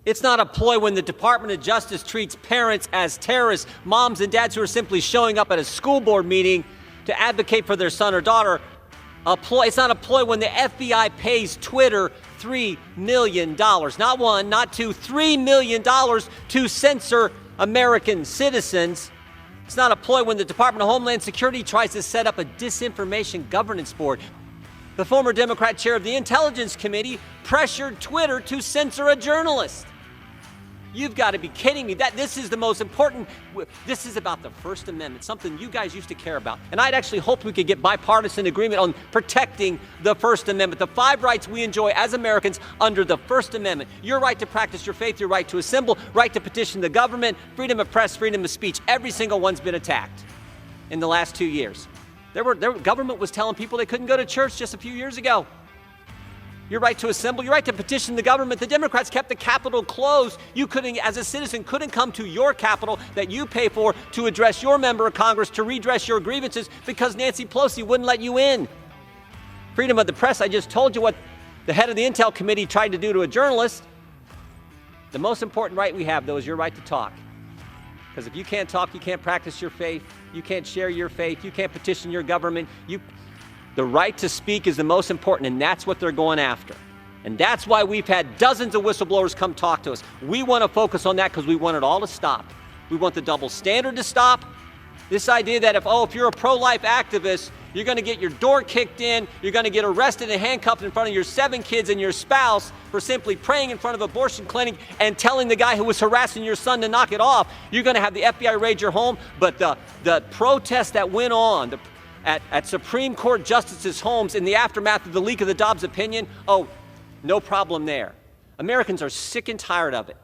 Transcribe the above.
It's not a ploy when the Department of Justice treats parents as terrorists, moms and dads who are simply showing up at a school board meeting to advocate for their son or daughter. It's not a ploy when the FBI pays Twitter $3 million, not one, not two, $3 million to censor American citizens. It's not a ploy when the Department of Homeland Security tries to set up a disinformation governance board. The former Democrat chair of the Intelligence Committee pressured Twitter to censor a journalist. You've got to be kidding me. This is the most important. This is about the First Amendment, something you guys used to care about. And I'd actually hoped we could get bipartisan agreement on protecting the First Amendment, the 5 rights we enjoy as Americans under the First Amendment. Your right to practice your faith, your right to assemble, right to petition the government, freedom of press, freedom of speech. Every single one's been attacked in the last 2 years. Government was telling people they couldn't go to church just a few years ago. Your right to assemble, your right to petition the government. The Democrats kept the Capitol closed. You couldn't, as a citizen, couldn't come to your Capitol that you pay for to address your member of Congress, to redress your grievances because Nancy Pelosi wouldn't let you in. Freedom of the press, I just told you what the head of the Intel Committee tried to do to a journalist. The most important right we have, though, is your right to talk. Because if you can't talk, you can't practice your faith, you can't share your faith, you can't petition your government, the right to speak is the most important, and that's what they're going after. And that's why we've had dozens of whistleblowers come talk to us. We want to focus on that because we want it all to stop. We want the double standard to stop. This idea that if you're a pro-life activist, you're going to get your door kicked in, you're going to get arrested and handcuffed in front of your 7 kids and your spouse for simply praying in front of an abortion clinic and telling the guy who was harassing your son to knock it off. You're going to have the FBI raid your home. But the protest that went on, at Supreme Court justices' homes in the aftermath of the leak of the Dobbs opinion, no problem there. Americans are sick and tired of it.